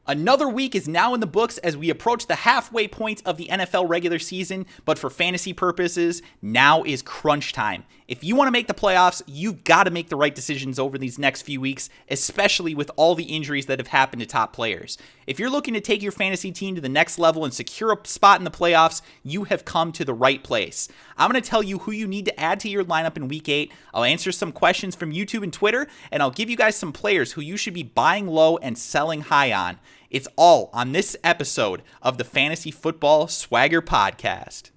Another week is now in the books as we approach the halfway point of the NFL regular season, but for fantasy purposes, now is crunch time. If you want to make the playoffs, you've got to make the right decisions over these next few weeks, especially with all the injuries that have happened to top players. If you're looking to take your fantasy team to the next level and secure a spot in the playoffs, you have come to the right place. I'm going to tell you who you need to add to your lineup in Week 8. I'll answer some questions from YouTube and Twitter, and I'll give you guys some players who you should be buying low and selling high on. It's all on this episode of the Fantasy Football Swagger Podcast.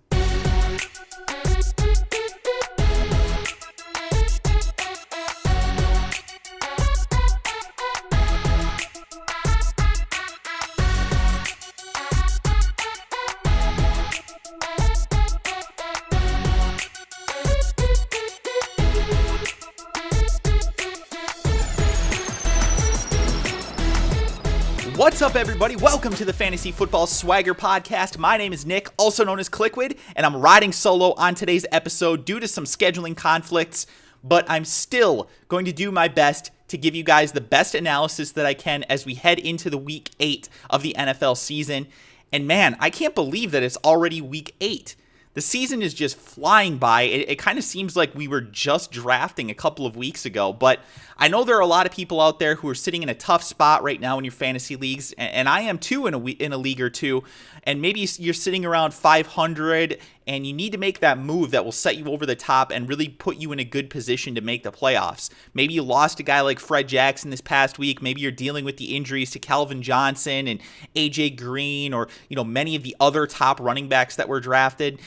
What's up, everybody? Welcome to the Fantasy Football Swagger Podcast. My name is Nick, also known as Kliquid, and I'm riding solo on today's episode due to some scheduling conflicts, but I'm still going to do my best to give you guys the best analysis that I can as we head into the Week 8 of the NFL season. And man, I can't believe that it's already Week 8. The season is just flying by. It kind of seems like we were just drafting a couple of weeks ago, but I know there are a lot of people out there who are sitting in a tough spot right now in your fantasy leagues, and I am too in a league or two, and maybe you're sitting around 500, and you need to make that move that will set you over the top and really put you in a good position to make the playoffs. Maybe you lost a guy like Fred Jackson this past week. Maybe you're dealing with the injuries to Calvin Johnson and AJ Green, or many of the other top running backs that were drafted.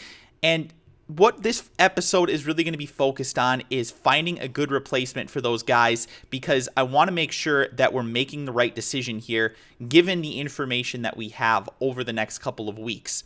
And what this episode is really going to be focused on is finding a good replacement for those guys, because I want to make sure that we're making the right decision here, given the information that we have over the next couple of weeks.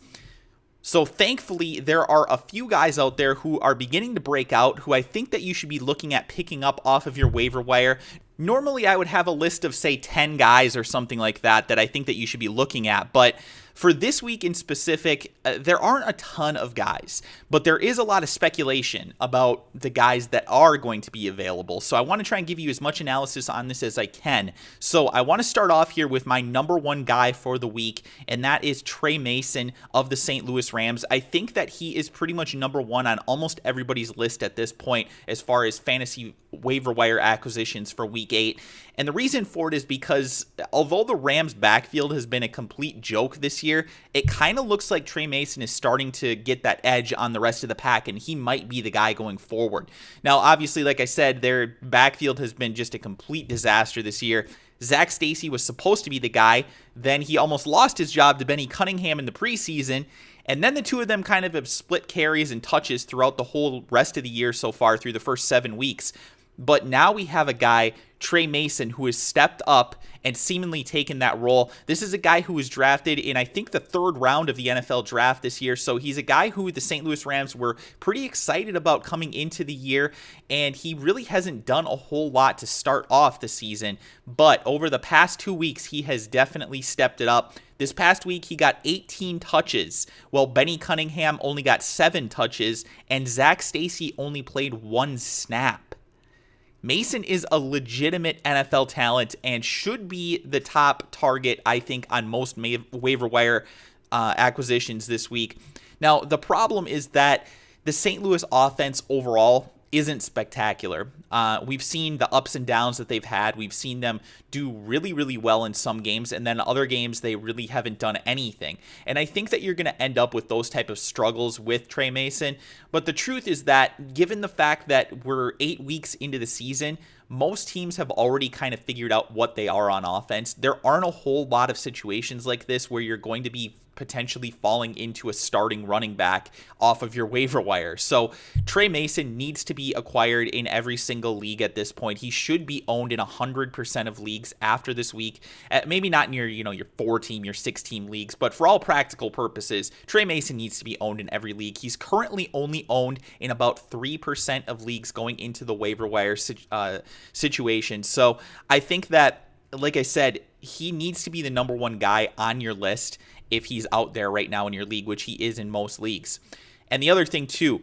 So thankfully, there are a few guys out there who are beginning to break out, who I think that you should be looking at picking up off of your waiver wire. Normally, I would have a list of, say, 10 guys or something like that I think that you should be looking at, but for this week in specific, there aren't a ton of guys, but there is a lot of speculation about the guys that are going to be available. So I want to try and give you as much analysis on this as I can. So I want to start off here with my number one guy for the week, and that is Trey Mason of the St. Louis Rams. I think that he is pretty much number one on almost everybody's list at this point as far as fantasy waiver wire acquisitions for Week 8. And the reason for it is because although the Rams backfield has been a complete joke this year, it kind of looks like Trey Mason is starting to get that edge on the rest of the pack, and he might be the guy going forward. Now, obviously, like I said, their backfield has been just a complete disaster this year. Zach Stacy was supposed to be the guy. Then he almost lost his job to Benny Cunningham in the preseason. And then the two of them kind of have split carries and touches throughout the whole rest of the year so far through the first 7 weeks. But now we have a guy, Trey Mason, who has stepped up and seemingly taken that role. This is a guy who was drafted in, I think, the 3rd round of the NFL draft this year. So he's a guy who the St. Louis Rams were pretty excited about coming into the year, and he really hasn't done a whole lot to start off the season. But over the past 2 weeks, he has definitely stepped it up. This past week, he got 18 touches, while Benny Cunningham only got 7 touches, and Zach Stacy only played 1 snap. Mason is a legitimate NFL talent and should be the top target, I think, on most waiver wire acquisitions this week. Now, the problem is that the St. Louis offense overall isn't spectacular. We've seen the ups and downs that they've had. We've seen them do really, really well in some games, and then other games they really haven't done anything. And I think that you're going to end up with those type of struggles with Trey Mason. But the truth is that given the fact that we're 8 weeks into the season, most teams have already kind of figured out what they are on offense. There aren't a whole lot of situations like this where you're going to be potentially falling into a starting running back off of your waiver wire. So Trey Mason needs to be acquired in every single league at this point. He should be owned in 100% of leagues after this week. Maybe not in your 4-team, your 6-team leagues, but for all practical purposes, Trey Mason needs to be owned in every league. He's currently only owned in about 3% of leagues going into the waiver wire situation. So I think that, like I said, he needs to be the number one guy on your list if he's out there right now in your league, which he is in most leagues. And the other thing too,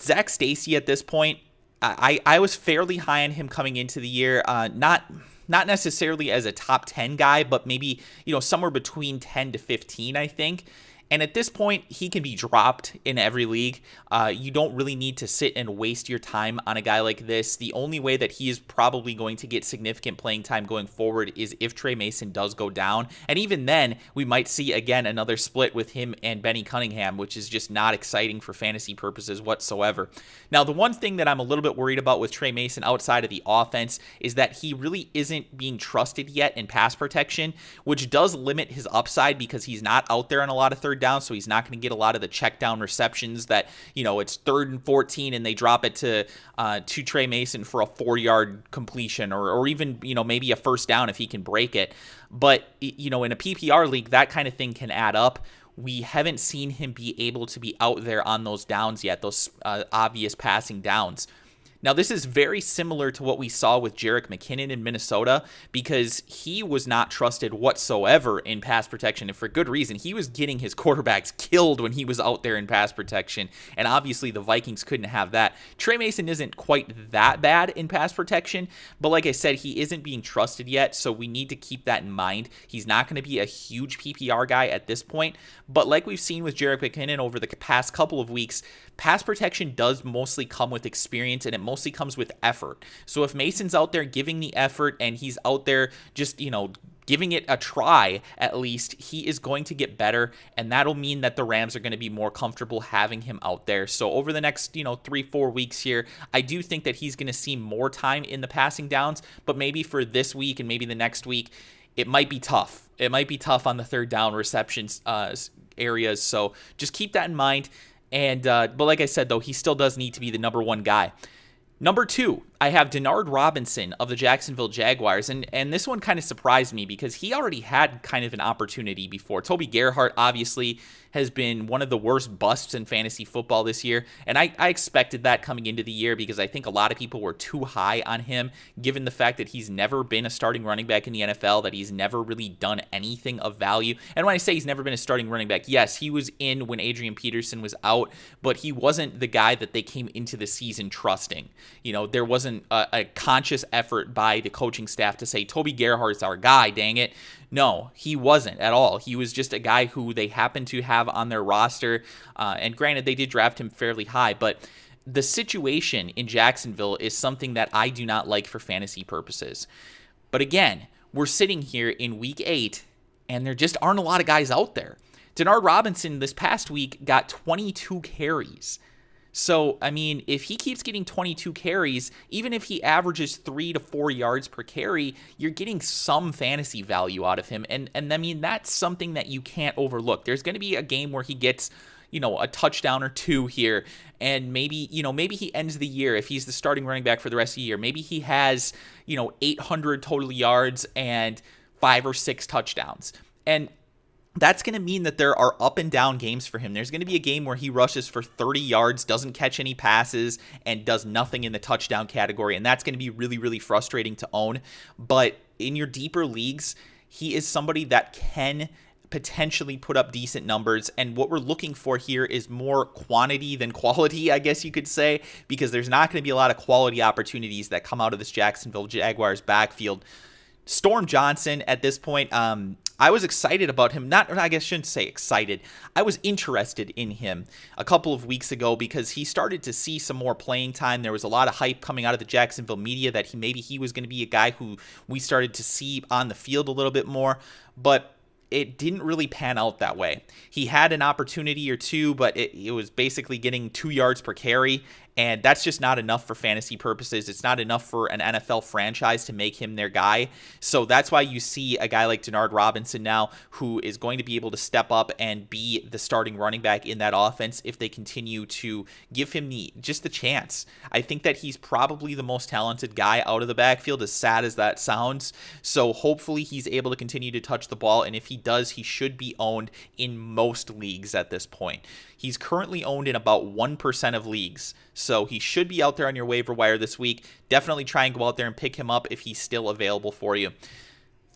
Zach Stacy at this point, I was fairly high on him coming into the year. Not not necessarily as a top 10 guy, but maybe, somewhere between 10 to 15, I think. And at this point, he can be dropped in every league. You don't really need to sit and waste your time on a guy like this. The only way that he is probably going to get significant playing time going forward is if Tre Mason does go down. And even then, we might see, again, another split with him and Benny Cunningham, which is just not exciting for fantasy purposes whatsoever. Now, the one thing that I'm a little bit worried about with Tre Mason outside of the offense is that he really isn't being trusted yet in pass protection, which does limit his upside because he's not out there on a lot of third down, so he's not going to get a lot of the check down receptions that, it's 3rd and 14 and they drop it to Tre Mason for a 4-yard completion or even, maybe a first down if he can break it. But, in a PPR league, that kind of thing can add up. We haven't seen him be able to be out there on those downs yet, those obvious passing downs. Now, this is very similar to what we saw with Jerick McKinnon in Minnesota because he was not trusted whatsoever in pass protection, and for good reason. He was getting his quarterbacks killed when he was out there in pass protection, and obviously the Vikings couldn't have that. Tre Mason isn't quite that bad in pass protection, but like I said, he isn't being trusted yet, so we need to keep that in mind. He's not going to be a huge PPR guy at this point, but like we've seen with Jerick McKinnon over the past couple of weeks, pass protection does mostly come with experience, and it mostly comes with effort. So if Mason's out there giving the effort and he's out there just, giving it a try, at least, he is going to get better, and that'll mean that the Rams are going to be more comfortable having him out there. So over the next, 3-4 weeks here, I do think that he's going to see more time in the passing downs, but maybe for this week and maybe the next week, it might be tough. It might be tough on the third down receptions areas, so just keep that in mind. And but like I said, though, he still does need to be the number one guy. Number 2, I have Denard Robinson of the Jacksonville Jaguars, and this one kind of surprised me because he already had kind of an opportunity before. Toby Gerhart obviously has been one of the worst busts in fantasy football this year, and I expected that coming into the year because I think a lot of people were too high on him given the fact that he's never been a starting running back in the NFL, that he's never really done anything of value. And when I say he's never been a starting running back, yes, he was in when Adrian Peterson was out, but he wasn't the guy that they came into the season trusting. There wasn't a conscious effort by the coaching staff to say, Toby Gerhart's our guy, dang it. No, he wasn't at all. He was just a guy who they happened to have on their roster. And granted, they did draft him fairly high, but the situation in Jacksonville is something that I do not like for fantasy purposes. But again, we're sitting here in week 8, and there just aren't a lot of guys out there. Denard Robinson this past week got 22 carries. So, I mean, if he keeps getting 22 carries, even if he averages 3 to 4 yards per carry, you're getting some fantasy value out of him. And I mean, that's something that you can't overlook. There's going to be a game where he gets, a touchdown or 2 here. And maybe he ends the year, if he's the starting running back for the rest of the year, maybe he has, 800 total yards and 5 or 6 touchdowns. And that's going to mean that there are up and down games for him. There's going to be a game where he rushes for 30 yards, doesn't catch any passes, and does nothing in the touchdown category. And that's going to be really, really frustrating to own. But in your deeper leagues, he is somebody that can potentially put up decent numbers. And what we're looking for here is more quantity than quality, I guess you could say, because there's not going to be a lot of quality opportunities that come out of this Jacksonville Jaguars backfield. Storm Johnson at this point, I was excited about him. I guess I shouldn't say excited. I was interested in him a couple of weeks ago because he started to see some more playing time. There was a lot of hype coming out of the Jacksonville media that he was going to be a guy who we started to see on the field a little bit more, but it didn't really pan out that way. He had an opportunity or 2, but it was basically getting 2 yards per carry, and that's just not enough for fantasy purposes. It's not enough for an NFL franchise to make him their guy. So that's why you see a guy like Denard Robinson now who is going to be able to step up and be the starting running back in that offense if they continue to give him just the chance. I think that he's probably the most talented guy out of the backfield, as sad as that sounds. So hopefully he's able to continue to touch the ball, and if he does, he should be owned in most leagues at this point. He's currently owned in about 1% of leagues, so he should be out there on your waiver wire this week. Definitely try and go out there and pick him up if he's still available for you.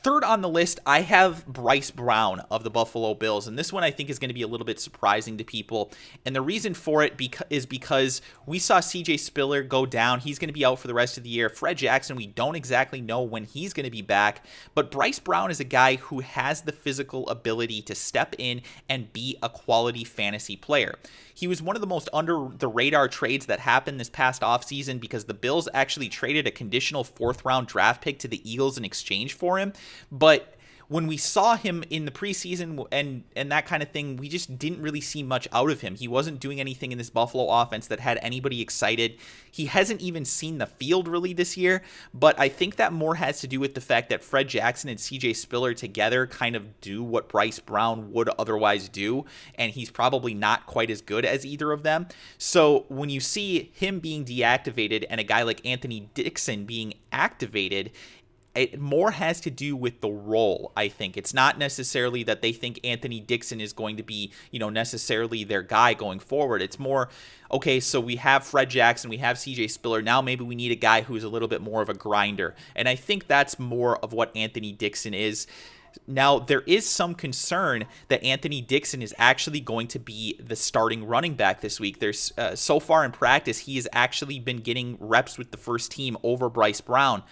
Third on the list, I have Bryce Brown of the Buffalo Bills, and this one I think is going to be a little bit surprising to people. And the reason for it is because we saw CJ Spiller go down. He's going to be out for the rest of the year. Fred Jackson, we don't exactly know when he's going to be back, but Bryce Brown is a guy who has the physical ability to step in and be a quality fantasy player. He was one of the most under the radar trades that happened this past offseason because the Bills actually traded a conditional 4th round draft pick to the Eagles in exchange for him. But when we saw him in the preseason and that kind of thing, we just didn't really see much out of him. He wasn't doing anything in this Buffalo offense that had anybody excited. He hasn't even seen the field really this year, but I think that more has to do with the fact that Fred Jackson and CJ Spiller together kind of do what Bryce Brown would otherwise do, and he's probably not quite as good as either of them. So when you see him being deactivated and a guy like Anthony Dixon being activated, it more has to do with the role, I think. It's not necessarily that they think Anthony Dixon is going to be, necessarily their guy going forward. It's more, okay, so we have Fred Jackson, we have CJ Spiller. Now maybe we need a guy who's a little bit more of a grinder. And I think that's more of what Anthony Dixon is. Now, there is some concern that Anthony Dixon is actually going to be the starting running back this week. There's so far in practice, he has actually been getting reps with the first team over Bryce Brown.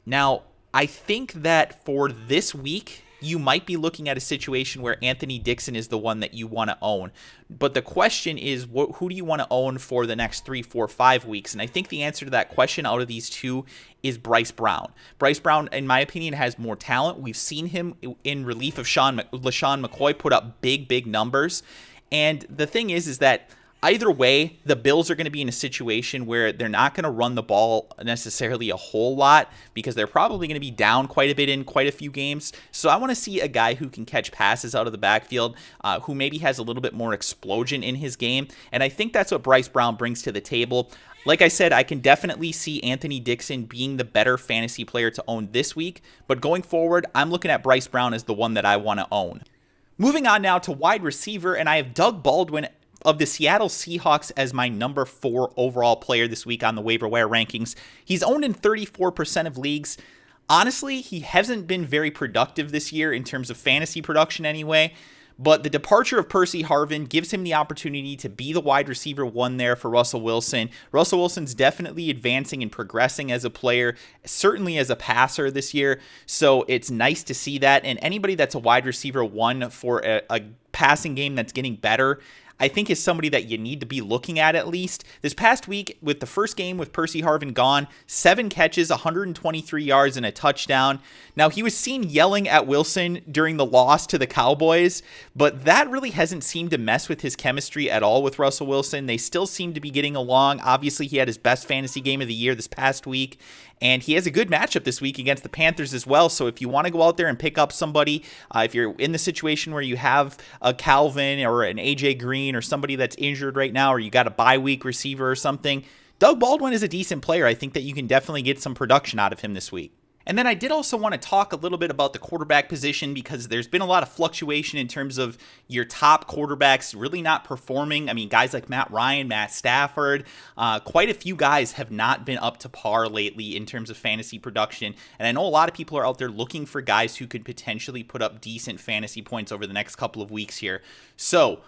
Now, I think that for this week, you might be looking at a situation where Anthony Dixon is the one that you want to own. But the question is, who do you want to own for the next 3, 4, 5 weeks? And I think the answer to that question out of these two is Bryce Brown. Bryce Brown, in my opinion, has more talent. We've seen him in relief of LaShawn McCoy put up big numbers. And the thing is that either way, the Bills are going to be in a situation where they're not going to run the ball necessarily a whole lot because they're probably going to be down quite a bit in quite a few games. So I want to see a guy who can catch passes out of the backfield, who maybe has a little bit more explosion in his game. And I think that's what Bryce Brown brings to the table. Like I said, I can definitely see Anthony Dixon being the better fantasy player to own this week. But going forward, I'm looking at Bryce Brown as the one that I want to own. Moving on now to wide receiver, and I have Doug Baldwin of the Seattle Seahawks as my number 4 overall player this week on the waiver wire rankings. He's owned in 34% of leagues. Honestly, he hasn't been very productive this year in terms of fantasy production anyway, but the departure of Percy Harvin gives him the opportunity to be the wide receiver 1 there for Russell Wilson. Russell Wilson's definitely advancing and progressing as a player, certainly as a passer this year, so it's nice to see that. And anybody that's a wide receiver 1 for a passing game that's getting better, I think is somebody that you need to be looking at least. This past week, with the first game with Percy Harvin gone, 7 catches, 123 yards, and a touchdown. Now, he was seen yelling at Wilson during the loss to the Cowboys, but that really hasn't seemed to mess with his chemistry at all with Russell Wilson. They still seem to be getting along. Obviously, he had his best fantasy game of the year this past week, and he has a good matchup this week against the Panthers as well. So if you want to go out there and pick up somebody, if you're in the situation where you have a Calvin or an AJ Green or somebody that's injured right now, or you got a bye week receiver or something, Doug Baldwin is a decent player. I think that you can definitely get some production out of him this week. And then I did also want to talk a little bit about the quarterback position because there's been a lot of fluctuation in terms of your top quarterbacks really not performing. I mean, guys like Matt Ryan, Matt Stafford, quite a few guys have not been up to par lately in terms of fantasy production. And I know a lot of people are out there looking for guys who could potentially put up decent fantasy points over the next couple of weeks here. So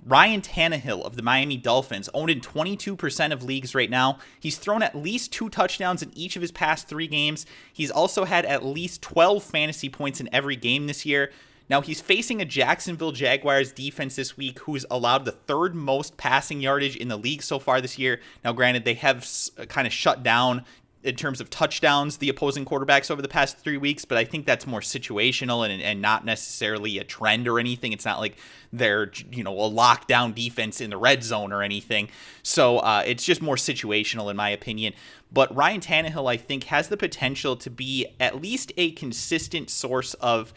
Ryan Tannehill of the Miami Dolphins, owned in 22% of leagues right now. He's thrown at least 2 touchdowns in each of his past 3 games. He's also had at least 12 fantasy points in every game this year. Now, he's facing a Jacksonville Jaguars defense this week who's allowed the 3rd most passing yardage in the league so far this year. Now, granted, they have kind of shut down in terms of touchdowns the opposing quarterbacks over the past 3 weeks, but I think that's more situational and not necessarily a trend or anything. It's not like they're, a lockdown defense in the red zone or anything. So it's just more situational in my opinion. But Ryan Tannehill, I think, has the potential to be at least a consistent source of,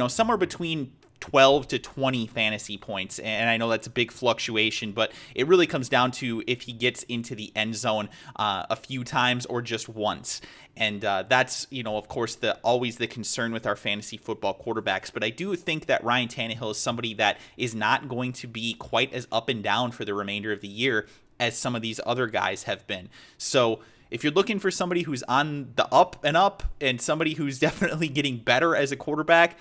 somewhere between 12 to 20 fantasy points. And I know that's a big fluctuation, but it really comes down to if he gets into the end zone a few times or just once. And that's, of course, always the concern with our fantasy football quarterbacks. But I do think that Ryan Tannehill is somebody that is not going to be quite as up and down for the remainder of the year as some of these other guys have been. So if you're looking for somebody who's on the up and up and somebody who's definitely getting better as a quarterback,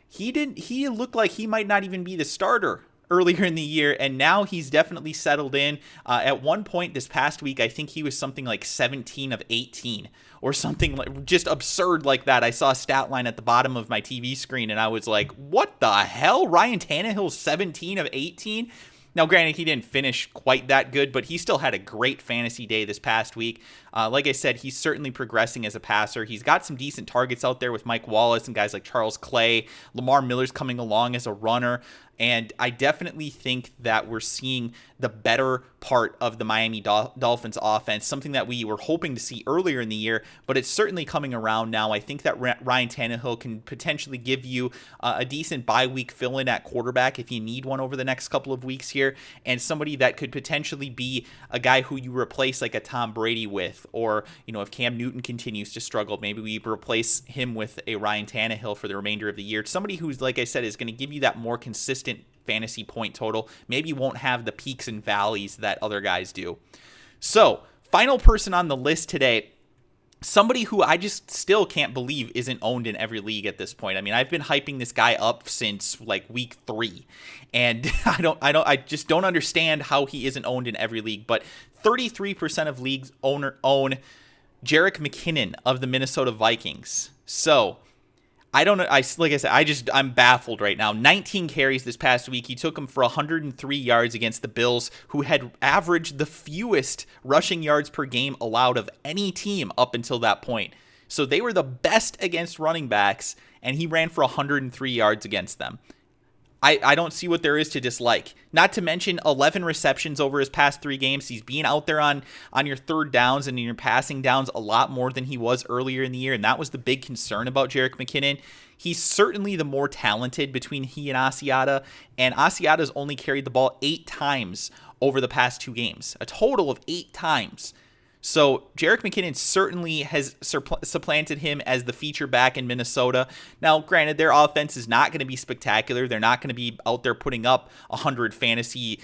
he looked like he might not even be the starter earlier in the year, and now he's definitely settled in. At one point this past week, I think he was something like 17 of 18 or something like just absurd like that. I saw a stat line at the bottom of my TV screen, and I was like, what the hell? Ryan Tannehill 17 of 18? Now, granted, he didn't finish quite that good, but he still had a great fantasy day this past week. Like I said, he's certainly progressing as a passer. He's got some decent targets out there with Mike Wallace and guys like Charles Clay. Lamar Miller's coming along as a runner. And I definitely think that we're seeing the better part of the Miami Dolphins offense, something that we were hoping to see earlier in the year, but it's certainly coming around now. I think that Ryan Tannehill can potentially give you a decent bye week fill-in at quarterback if you need one over the next couple of weeks here, and somebody that could potentially be a guy who you replace like a Tom Brady with, or, if Cam Newton continues to struggle, maybe we replace him with a Ryan Tannehill for the remainder of the year. Somebody who's, like I said, is going to give you that more consistent fantasy point total. Maybe won't have the peaks and valleys that other guys do. So, final person on the list today, somebody who I just still can't believe isn't owned in every league at this point. I mean, I've been hyping this guy up since like week 3, and I just don't understand how he isn't owned in every league. But 33% of leagues own Jerick McKinnon of the Minnesota Vikings. So, I'm baffled right now. 19 carries this past week. He took him for 103 yards against the Bills, who had averaged the fewest rushing yards per game allowed of any team up until that point. So they were the best against running backs, and he ran for 103 yards against them. I don't see what there is to dislike. Not to mention 11 receptions over his past 3 games. He's being out there on your third downs and in your passing downs a lot more than he was earlier in the year, and that was the big concern about Jerick McKinnon. He's certainly the more talented between he and Asiata, and Asiata's only carried the ball 8 times over the past 2 games, a total of 8 times. So Jerick McKinnon certainly has supplanted him as the feature back in Minnesota. Now, granted, their offense is not going to be spectacular. They're not going to be out there putting up 100 fantasy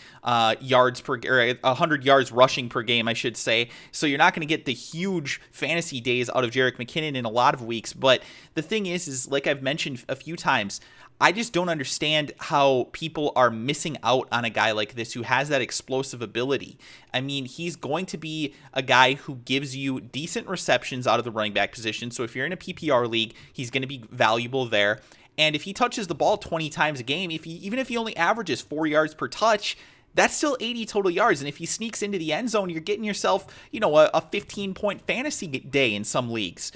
yards per, or 100 yards rushing per game, I should say. So you're not going to get the huge fantasy days out of Jerick McKinnon in a lot of weeks. But the thing is like I've mentioned a few times, I just don't understand how people are missing out on a guy like this who has that explosive ability. I mean, he's going to be a guy who gives you decent receptions out of the running back position. So if you're in a PPR league, he's going to be valuable there. And if he touches the ball 20 times a game, even if he only averages 4 yards per touch, that's still 80 total yards. And if he sneaks into the end zone, you're getting yourself, a 15-point fantasy day in some leagues.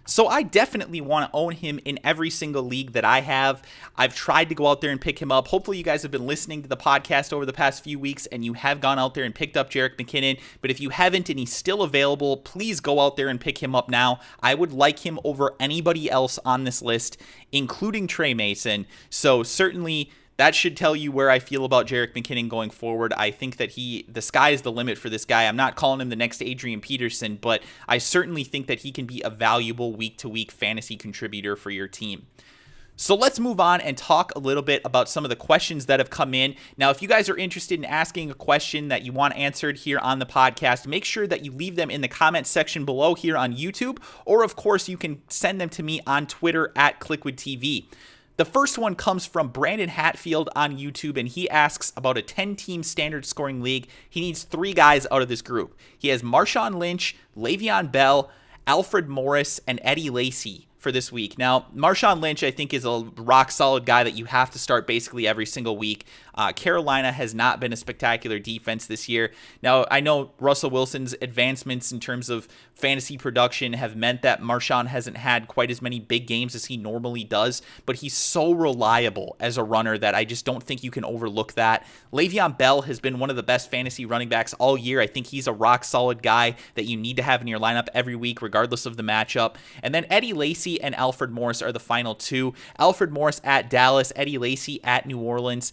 So I definitely want to own him in every single league that I have. I've tried to go out there and pick him up. Hopefully you guys have been listening to the podcast over the past few weeks and you have gone out there and picked up Jerick McKinnon. But if you haven't and he's still available, please go out there and pick him up now. I would like him over anybody else on this list, including Trey Mason. So certainly that should tell you where I feel about Jerick McKinnon going forward. I think that the sky is the limit for this guy. I'm not calling him the next Adrian Peterson, but I certainly think that he can be a valuable week-to-week fantasy contributor for your team. So let's move on and talk a little bit about some of the questions that have come in. Now, if you guys are interested in asking a question that you want answered here on the podcast, make sure that you leave them in the comments section below here on YouTube, or of course, you can send them to me on Twitter at Kliquid TV. The first one comes from Brandon Hatfield on YouTube, and he asks about a 10-team standard scoring league. He needs 3 guys out of this group. He has Marshawn Lynch, Le'Veon Bell, Alfred Morris, and Eddie Lacy for this week. Now, Marshawn Lynch, I think, is a rock-solid guy that you have to start basically every single week. Carolina has not been a spectacular defense this year. Now, I know Russell Wilson's advancements in terms of fantasy production have meant that Marshawn hasn't had quite as many big games as he normally does, but he's so reliable as a runner that I just don't think you can overlook that. Le'Veon Bell has been one of the best fantasy running backs all year. I think he's a rock-solid guy that you need to have in your lineup every week, regardless of the matchup. And then Eddie Lacy and Alfred Morris are the final 2. Alfred Morris at Dallas, Eddie Lacy at New Orleans.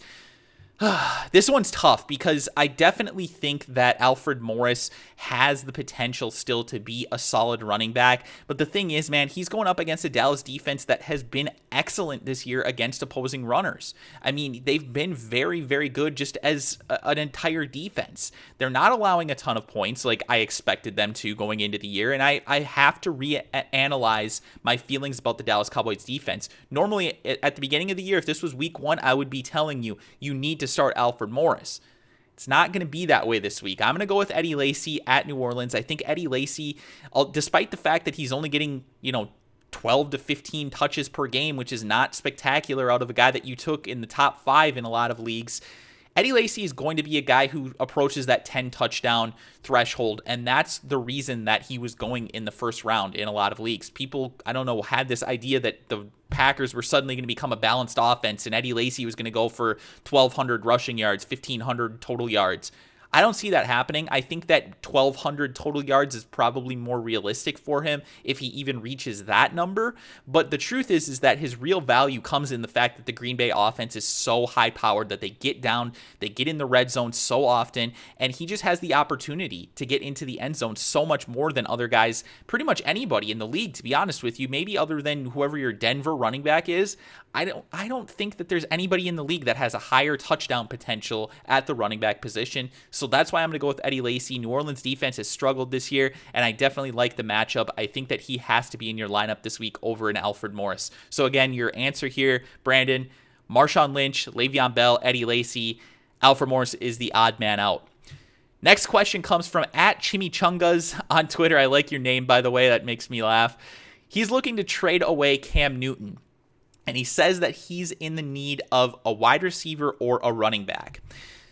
This one's tough because I definitely think that Alfred Morris has the potential still to be a solid running back. But the thing is, man, he's going up against a Dallas defense that has been excellent this year against opposing runners. I mean, they've been very, very good just as an entire defense. They're not allowing a ton of points like I expected them to going into the year. And I have to reanalyze my feelings about the Dallas Cowboys defense. Normally, at the beginning of the year, if this was week 1, I would be telling you, you need to start Alfred Morris. It's not going to be that way this week. I'm going to go with Eddie Lacy at New Orleans. I think Eddie Lacy, despite the fact that he's only getting, 12 to 15 touches per game, which is not spectacular out of a guy that you took in the top 5 in a lot of leagues, Eddie Lacy is going to be a guy who approaches that 10 touchdown threshold, and that's the reason that he was going in the first round in a lot of leagues. People, I don't know, had this idea that the Packers were suddenly going to become a balanced offense, and Eddie Lacy was going to go for 1,200 rushing yards, 1,500 total yards. I don't see that happening. I think that 1,200 total yards is probably more realistic for him if he even reaches that number. But the truth is that his real value comes in the fact that the Green Bay offense is so high-powered that they get down, they get in the red zone so often, and he just has the opportunity to get into the end zone so much more than other guys, pretty much anybody in the league, to be honest with you, maybe other than whoever your Denver running back is. I don't think that there's anybody in the league that has a higher touchdown potential at the running back position. So that's why I'm going to go with Eddie Lacy. New Orleans defense has struggled this year, and I definitely like the matchup. I think that he has to be in your lineup this week over an Alfred Morris. So again, your answer here, Brandon, Marshawn Lynch, Le'Veon Bell, Eddie Lacy. Alfred Morris is the odd man out. Next question comes from @Chimichangas on Twitter. I like your name, by the way. That makes me laugh. He's looking to trade away Cam Newton, and he says that he's in the need of a wide receiver or a running back.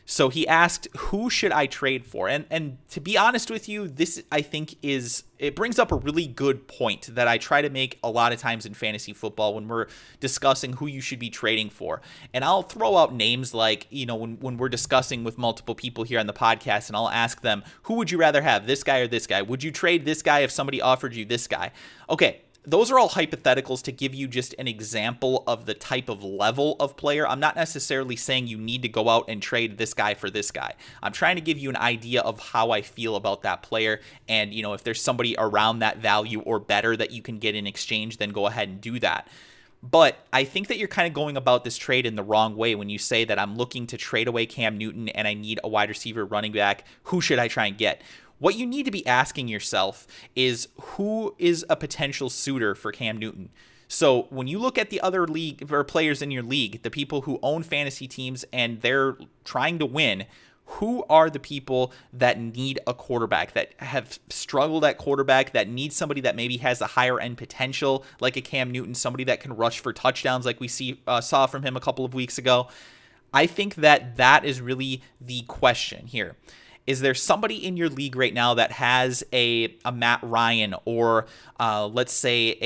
So he asked, who should I trade for? And to be honest with you, this I think it brings up a really good point that I try to make a lot of times in fantasy football when we're discussing who you should be trading for. And I'll throw out names like, when we're discussing with multiple people here on the podcast, and I'll ask them, who would you rather have, this guy or this guy? Would you trade this guy if somebody offered you this guy? Okay. Those are all hypotheticals to give you just an example of the type of level of player. I'm not necessarily saying you need to go out and trade this guy for this guy. I'm trying to give you an idea of how I feel about that player. And, if there's somebody around that value or better that you can get in exchange, then go ahead and do that. But I think that you're kind of going about this trade in the wrong way when you say that I'm looking to trade away Cam Newton and I need a wide receiver running back. Who should I try and get? What you need to be asking yourself is, who is a potential suitor for Cam Newton? So when you look at the other league or players in your league, the people who own fantasy teams and they're trying to win, who are the people that need a quarterback, that have struggled at quarterback, that need somebody that maybe has a higher end potential, like a Cam Newton, somebody that can rush for touchdowns like we saw from him a couple of weeks ago? I think that is really the question here. Is there somebody in your league right now that has a Matt Ryan or let's say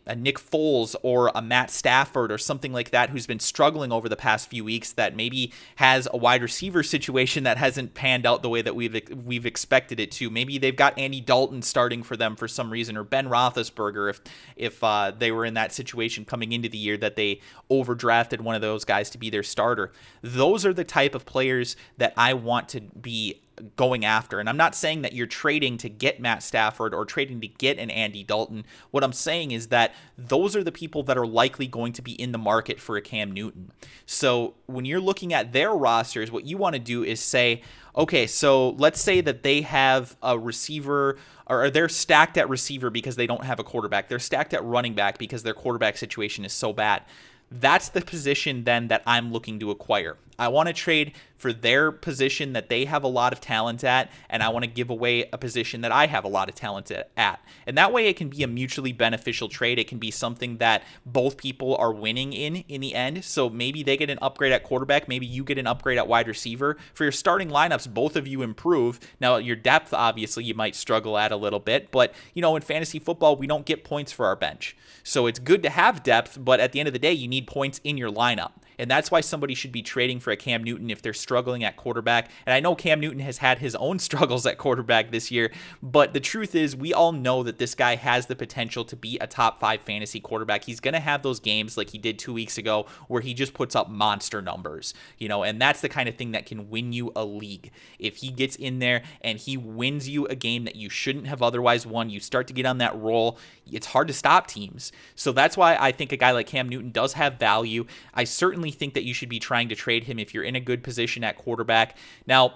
a Nick Foles or a Matt Stafford or something like that who's been struggling over the past few weeks, that maybe has a wide receiver situation that hasn't panned out the way that we've expected it to? Maybe they've got Andy Dalton starting for them for some reason, or Ben Roethlisberger if they were in that situation coming into the year that they overdrafted one of those guys to be their starter. Those are the type of players that I want to be going after. And I'm not saying that you're trading to get Matt Stafford or trading to get an Andy Dalton. What I'm saying is that those are the people that are likely going to be in the market for a Cam Newton. So when you're looking at their rosters, what you want to do is say, okay, so let's say that they have a receiver, or they're stacked at receiver because they don't have a quarterback. They're stacked at running back because their quarterback situation is so bad. That's the position then that I'm looking to acquire. I want to trade for their position that they have a lot of talent at, and I want to give away a position that I have a lot of talent at. And that way it can be a mutually beneficial trade. It can be something that both people are winning in the end. So maybe they get an upgrade at quarterback, maybe you get an upgrade at wide receiver. For your starting lineups, both of you improve. Now, your depth, obviously, you might struggle at a little bit, but in fantasy football, we don't get points for our bench. So it's good to have depth, but at the end of the day, you need points in your lineup. And that's why somebody should be trading for a Cam Newton if they're struggling at quarterback. And I know Cam Newton has had his own struggles at quarterback this year, but the truth is we all know that this guy has the potential to be a top 5 fantasy quarterback. He's going to have those games like he did 2 weeks ago where he just puts up monster numbers, and that's the kind of thing that can win you a league. If he gets in there and he wins you a game that you shouldn't have otherwise won, you start to get on that roll, it's hard to stop teams. So that's why I think a guy like Cam Newton does have value. I certainly think that you should be trying to trade him if you're in a good position at quarterback. Now,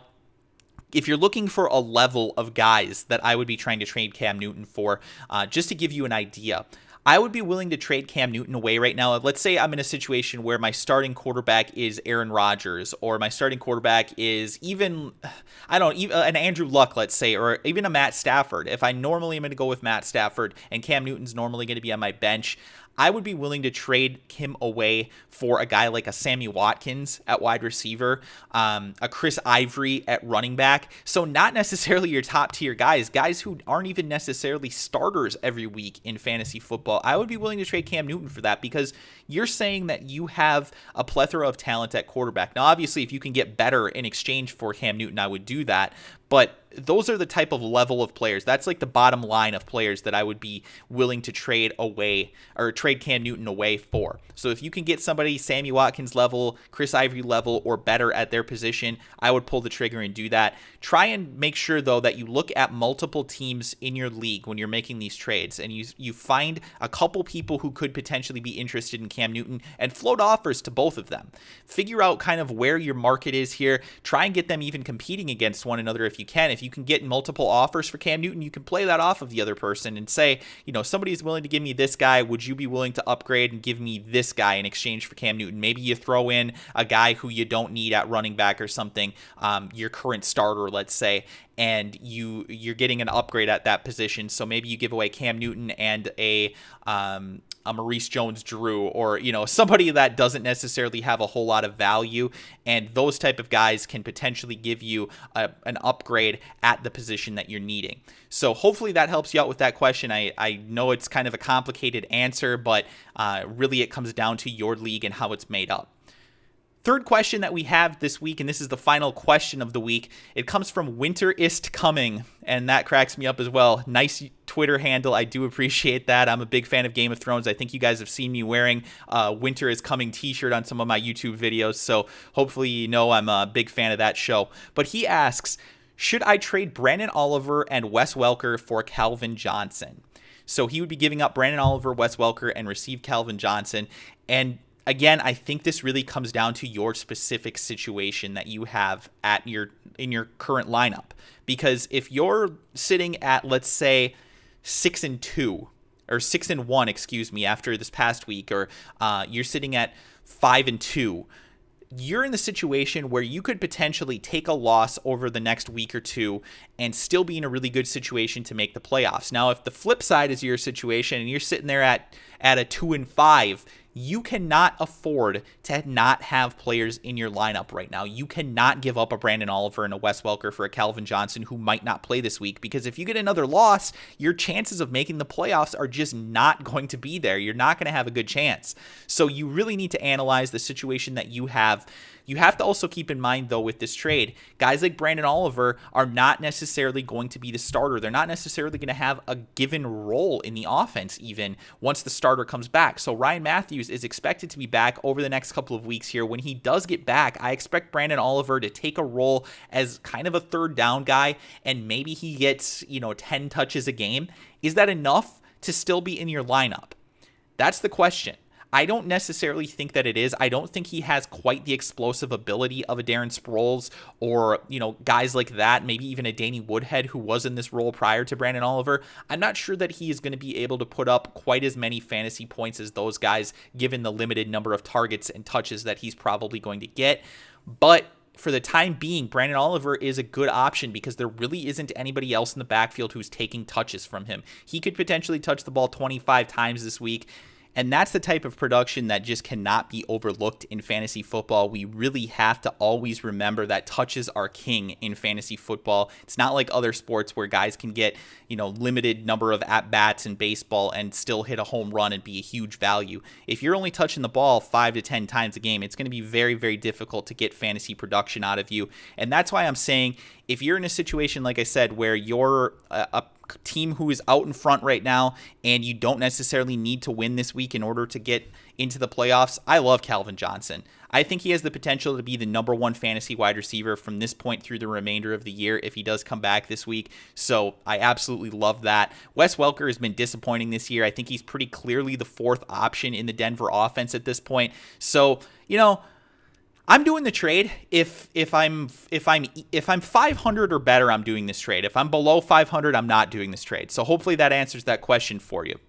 if you're looking for a level of guys that I would be trying to trade Cam Newton for, just to give you an idea, I would be willing to trade Cam Newton away right now. Let's say I'm in a situation where my starting quarterback is Aaron Rodgers, or my starting quarterback is even an Andrew Luck, let's say, or even a Matt Stafford. If I normally am going to go with Matt Stafford and Cam Newton's normally going to be on my bench, I would be willing to trade him away for a guy like a Sammy Watkins at wide receiver, a Chris Ivory at running back. So not necessarily your top tier guys who aren't even necessarily starters every week in fantasy football. I would be willing to trade Cam Newton for that because you're saying that you have a plethora of talent at quarterback. Now, obviously, if you can get better in exchange for Cam Newton, I would do that. But those are the type of level of players. That's like the bottom line of players that I would be willing to trade away or trade Cam Newton away for. So if you can get somebody Sammy Watkins level, Chris Ivory level, or better at their position, I would pull the trigger and do that. Try and make sure, though, that you look at multiple teams in your league when you're making these trades and you find a couple people who could potentially be interested in Cam Newton and float offers to both of them. Figure out kind of where your market is here. Try and get them even competing against one another if you can. If you can get multiple offers for Cam Newton, you can play that off of the other person and say, somebody's willing to give me this guy. Would you be willing to upgrade and give me this guy in exchange for Cam Newton? Maybe you throw in a guy who you don't need at running back or something, your current starter, let's say, and you're getting an upgrade at that position. So maybe you give away Cam Newton and a Maurice Jones-Drew, or somebody that doesn't necessarily have a whole lot of value, and those type of guys can potentially give you an upgrade at the position that you're needing. So hopefully that helps you out with that question. I know it's kind of a complicated answer, but really it comes down to your league and how it's made up. Third question that we have this week, and this is the final question of the week, it comes from Winter Ist Coming, and that cracks me up as well. Nice Twitter handle. I do appreciate that. I'm a big fan of Game of Thrones. I think you guys have seen me wearing Winter is Coming t-shirt on some of my YouTube videos, so hopefully you know I'm a big fan of that show. But he asks, should I trade Brandon Oliver and Wes Welker for Calvin Johnson? So he would be giving up Brandon Oliver, Wes Welker, and receive Calvin Johnson. And again, I think this really comes down to your specific situation that you have in your current lineup. Because if you're sitting at, let's say, 6-2 or 6-1, excuse me, after this past week, or you're sitting at 5-2, you're in the situation where you could potentially take a loss over the next week or two and still be in a really good situation to make the playoffs. Now, if the flip side is your situation and you're sitting there at a 2-5, you cannot afford to not have players in your lineup right now. You cannot give up a Brandon Oliver and a Wes Welker for a Calvin Johnson who might not play this week, because if you get another loss, your chances of making the playoffs are just not going to be there. You're not going to have a good chance. So you really need to analyze the situation that you have. You have to also keep in mind, though, with this trade, guys like Brandon Oliver are not necessarily going to be the starter. They're not necessarily going to have a given role in the offense even once the starter comes back. So Ryan Matthews is expected to be back over the next couple of weeks here. When he does get back, I expect Brandon Oliver to take a role as kind of a third down guy, and maybe he gets, 10 touches a game. Is that enough to still be in your lineup? That's the question. I don't necessarily think that it is. I don't think he has quite the explosive ability of a Darren Sproles or, guys like that, maybe even a Danny Woodhead who was in this role prior to Brandon Oliver. I'm not sure that he is going to be able to put up quite as many fantasy points as those guys, given the limited number of targets and touches that he's probably going to get. But for the time being, Brandon Oliver is a good option because there really isn't anybody else in the backfield who's taking touches from him. He could potentially touch the ball 25 times this week. And that's the type of production that just cannot be overlooked in fantasy football. We really have to always remember that touches are king in fantasy football. It's not like other sports where guys can get, limited number of at-bats in baseball and still hit a home run and be a huge value. If you're only touching the ball 5 to 10 times a game, it's going to be very, very difficult to get fantasy production out of you. And that's why I'm saying if you're in a situation, like I said, where you're a team who is out in front right now and you don't necessarily need to win this week in order to get into the playoffs, I love Calvin Johnson. I think he has the potential to be the number one fantasy wide receiver from this point through the remainder of the year if he does come back this week. So I absolutely love that. Wes Welker has been disappointing this year. I think he's pretty clearly the fourth option in the Denver offense at this point. So, I'm doing the trade. If I'm 500 or better, I'm doing this trade. If I'm below 500, I'm not doing this trade. So hopefully that answers that question for you.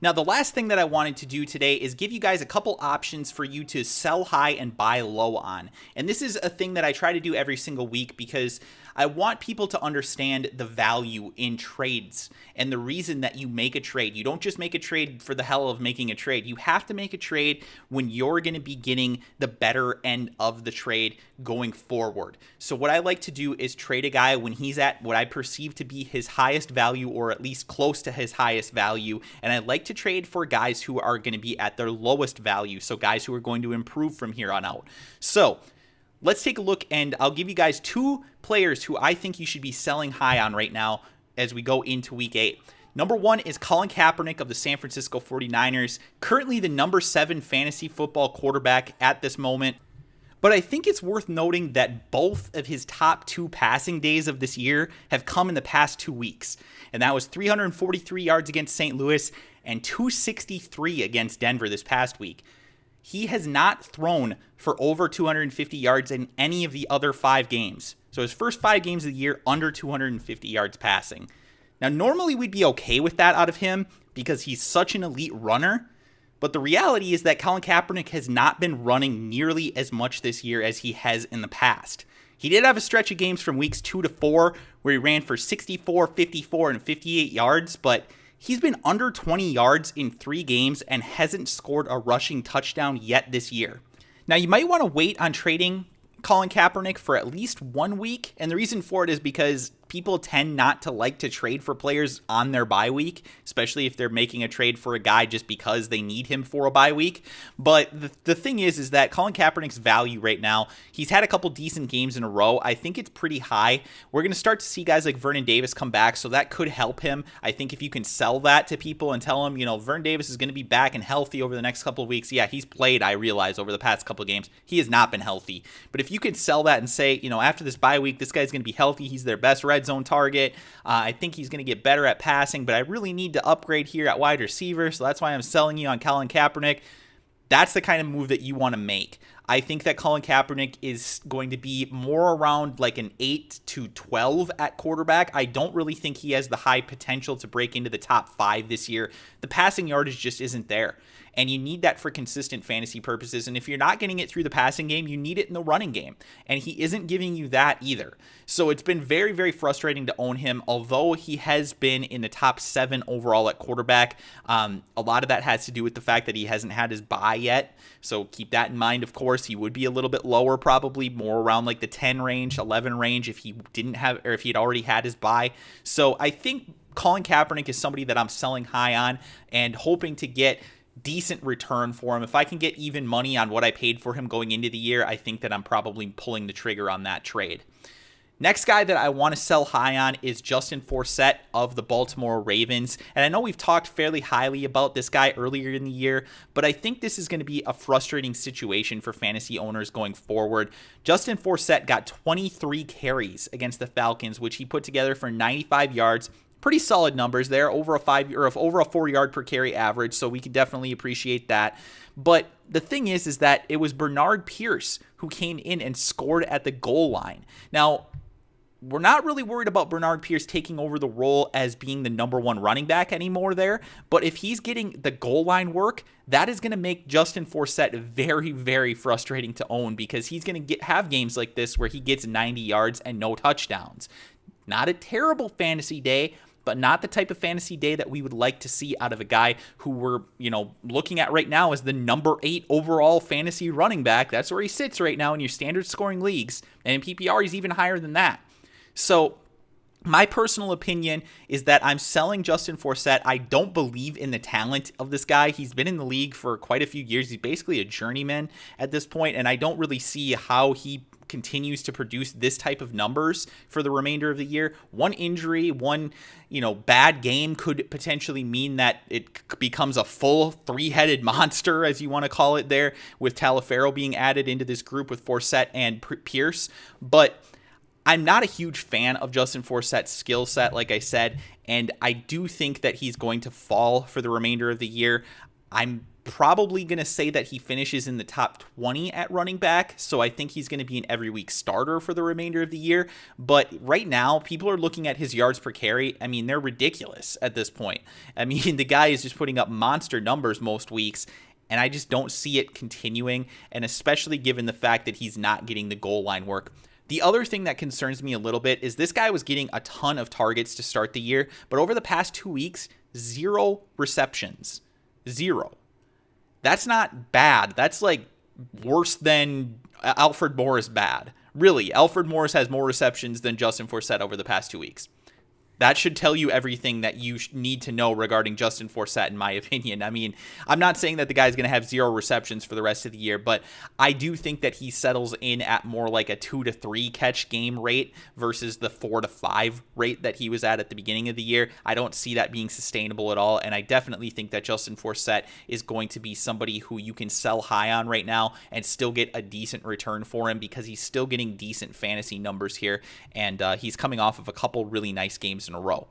Now, the last thing that I wanted to do today is give you guys a couple options for you to sell high and buy low on. And this is a thing that I try to do every single week because I want people to understand the value in trades and the reason that you make a trade. You don't just make a trade for the hell of making a trade. You have to make a trade when you're going to be getting the better end of the trade going forward. So what I like to do is trade a guy when he's at what I perceive to be his highest value or at least close to his highest value. And I like to trade for guys who are going to be at their lowest value. So guys who are going to improve from here on out. So let's take a look, and I'll give you guys two players who I think you should be selling high on right now as we go into Week 8. Number one is Colin Kaepernick of the San Francisco 49ers, currently the number 7 fantasy football quarterback at this moment. But I think it's worth noting that both of his top 2 passing days of this year have come in the past 2 weeks. And that was 343 yards against St. Louis and 263 against Denver this past week. He has not thrown for over 250 yards in any of the other 5 games. So his first 5 games of the year, under 250 yards passing. Now, normally we'd be okay with that out of him because he's such an elite runner. But the reality is that Colin Kaepernick has not been running nearly as much this year as he has in the past. He did have a stretch of games from weeks 2 to 4 where he ran for 64, 54, and 58 yards, but he's been under 20 yards in 3 games and hasn't scored a rushing touchdown yet this year. Now, you might want to wait on trading Colin Kaepernick for at least 1 week, and the reason for it is because people tend not to like to trade for players on their bye week, especially if they're making a trade for a guy just because they need him for a bye week. But the thing is that Colin Kaepernick's value right now, he's had a couple decent games in a row. I think it's pretty high. We're going to start to see guys like Vernon Davis come back, so that could help him. I think if you can sell that to people and tell them, Vernon Davis is going to be back and healthy over the next couple of weeks. Yeah, he's played, I realize, over the past couple of games. He has not been healthy. But if you can sell that and say, after this bye week, this guy's going to be healthy. He's their best red zone target. I think he's going to get better at passing, but I really need to upgrade here at wide receiver, so that's why I'm selling you on Colin Kaepernick. That's the kind of move that you want to make. I think that Colin Kaepernick is going to be more around like an 8 to 12 at quarterback. I don't really think he has the high potential to break into the top 5 this year. The passing yardage just isn't there. And you need that for consistent fantasy purposes. And if you're not getting it through the passing game, you need it in the running game. And he isn't giving you that either. So it's been very, very frustrating to own him, although he has been in the top 7 overall at quarterback. A lot of that has to do with the fact that he hasn't had his bye yet. So keep that in mind, of course. He would be a little bit lower, probably more around like the 10 range, 11 range if he didn't have, or if he had already had his bye. So I think Colin Kaepernick is somebody that I'm selling high on and hoping to get decent return for him. If I can get even money on what I paid for him going into the year, I think that I'm probably pulling the trigger on that trade. Next guy that I want to sell high on is Justin Forsett of the Baltimore Ravens. And I know we've talked fairly highly about this guy earlier in the year, but I think this is going to be a frustrating situation for fantasy owners going forward. Justin Forsett got 23 carries against the Falcons, which he put together for 95 yards. Pretty solid numbers there, over a 4-yard per carry average, so we can definitely appreciate that. But the thing is that it was Bernard Pierce who came in and scored at the goal line. Now, we're not really worried about Bernard Pierce taking over the role as being the number 1 running back anymore there, but if he's getting the goal line work, that is going to make Justin Forsett very, very frustrating to own because he's going to have games like this where he gets 90 yards and no touchdowns. Not a terrible fantasy day, but not the type of fantasy day that we would like to see out of a guy who we're, looking at right now as the number 8 overall fantasy running back. That's where he sits right now in your standard scoring leagues. And in PPR, he's even higher than that. So my personal opinion is that I'm selling Justin Forsett. I don't believe in the talent of this guy. He's been in the league for quite a few years. He's basically a journeyman at this point, and I don't really see how he continues to produce this type of numbers for the remainder of the year. One injury, one bad game could potentially mean that it becomes a full 3-headed monster, as you want to call it there, with Taliaferro being added into this group with Forsett and Pierce. But I'm not a huge fan of Justin Forsett's skill set, like I said, and I do think that he's going to fall for the remainder of the year. I'm probably going to say that he finishes in the top 20 at running back, so I think he's going to be an every week starter for the remainder of the year. But right now, people are looking at his yards per carry. I mean, they're ridiculous at this point. I mean, the guy is just putting up monster numbers most weeks, and I just don't see it continuing, and especially given the fact that he's not getting the goal line work. The other thing that concerns me a little bit is this guy was getting a ton of targets to start the year, but over the past 2 weeks, 0 receptions. 0. That's not bad. That's like worse than Alfred Morris bad. Really, Alfred Morris has more receptions than Justin Forsett over the past 2 weeks. That should tell you everything that you need to know regarding Justin Forsett, in my opinion. I mean, I'm not saying that the guy's going to have 0 receptions for the rest of the year, but I do think that he settles in at more like a 2 to 3 catch game rate versus the 4 to 5 rate that he was at the beginning of the year. I don't see that being sustainable at all, and I definitely think that Justin Forsett is going to be somebody who you can sell high on right now and still get a decent return for him because he's still getting decent fantasy numbers here, and he's coming off of a couple really nice games in a row.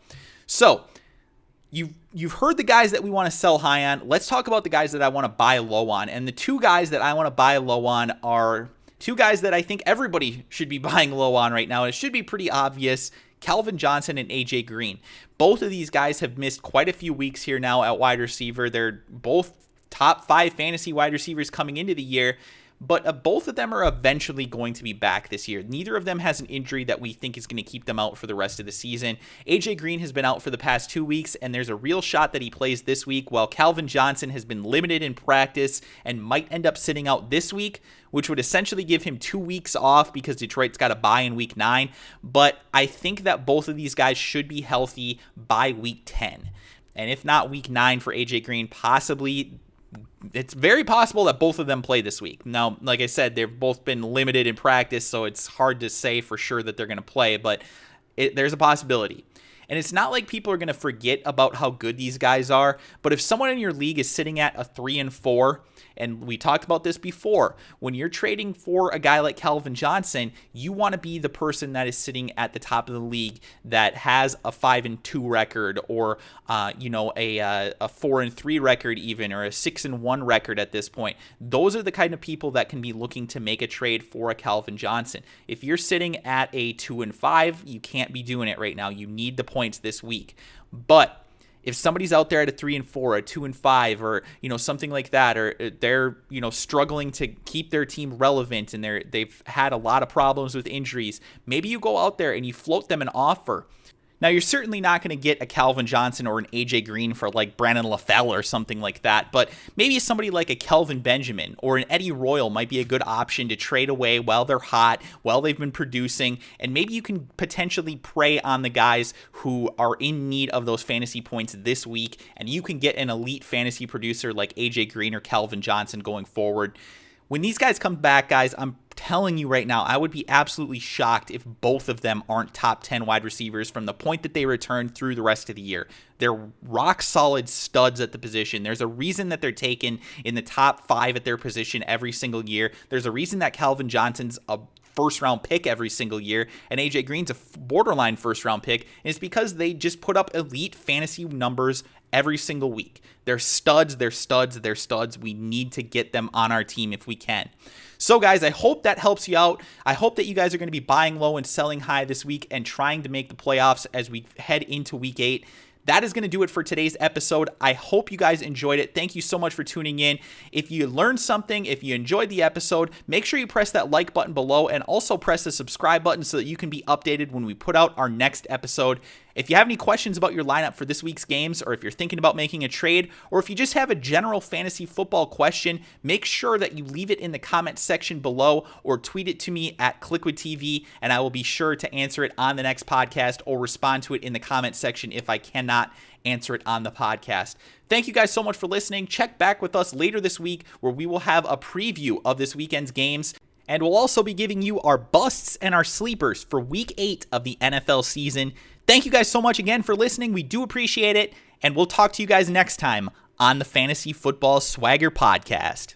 So you've heard the guys that we want to sell high on. Let's talk about the guys that I want to buy low on. And the 2 guys that I want to buy low on are 2 guys that I think everybody should be buying low on right now. And it should be pretty obvious: Calvin Johnson and AJ Green. Both of these guys have missed quite a few weeks here now at wide receiver. They're both top 5 fantasy wide receivers coming into the year. But both of them are eventually going to be back this year. Neither of them has an injury that we think is going to keep them out for the rest of the season. AJ Green has been out for the past 2 weeks, and there's a real shot that he plays this week, while Calvin Johnson has been limited in practice and might end up sitting out this week, which would essentially give him 2 weeks off because Detroit's got a bye in week 9. But I think that both of these guys should be healthy by week 10. And if not week 9 for AJ Green, possibly. It's very possible that both of them play this week. Now, like I said, they've both been limited in practice, so it's hard to say for sure that they're going to play, but there's a possibility. And it's not like people are going to forget about how good these guys are, but if someone in your league is sitting at a 3-4, and we talked about this before, when you're trading for a guy like Calvin Johnson, you want to be the person that is sitting at the top of the league that has a 5-2 record, or a 4-3 record even, or a 6-1 record at this point. Those are the kind of people that can be looking to make a trade for a Calvin Johnson. If you're sitting at a 2-5, you can't be doing it right now. You need the points this week. But if somebody's out there at a 3-4, a 2-5, or something like that, or they're struggling to keep their team relevant and they've had a lot of problems with injuries, maybe you go out there and you float them an offer. Now, you're certainly not going to get a Calvin Johnson or an AJ Green for like Brandon LaFell or something like that, but maybe somebody like a Kelvin Benjamin or an Eddie Royal might be a good option to trade away while they're hot, while they've been producing, and maybe you can potentially prey on the guys who are in need of those fantasy points this week, and you can get an elite fantasy producer like AJ Green or Calvin Johnson going forward. When these guys come back, guys, I'm telling you right now, I would be absolutely shocked if both of them aren't top 10 wide receivers from the point that they return through the rest of the year. They're rock solid studs at the position. There's a reason that they're taken in the top 5 at their position every single year. There's a reason that Calvin Johnson's a first-round pick every single year, and AJ Green's a borderline first-round pick, and it's because they just put up elite fantasy numbers every single week. They're studs, they're studs, they're studs. We need to get them on our team if we can. So, guys, I hope that helps you out. I hope that you guys are going to be buying low and selling high this week and trying to make the playoffs as we head into week 8. That is going to do it for today's episode. I hope you guys enjoyed it. Thank you so much for tuning in. If you learned something, if you enjoyed the episode, make sure you press that like button below and also press the subscribe button so that you can be updated when we put out our next episode. If you have any questions about your lineup for this week's games, or if you're thinking about making a trade, or if you just have a general fantasy football question, make sure that you leave it in the comment section below or tweet it to me at Kliquid TV, and I will be sure to answer it on the next podcast or respond to it in the comment section if I cannot answer it on the podcast. Thank you guys so much for listening. Check back with us later this week where we will have a preview of this weekend's games. And we'll also be giving you our busts and our sleepers for week 8 of the NFL season. Thank you guys so much again for listening. We do appreciate it. And we'll talk to you guys next time on the Fantasy Football Swagger Podcast.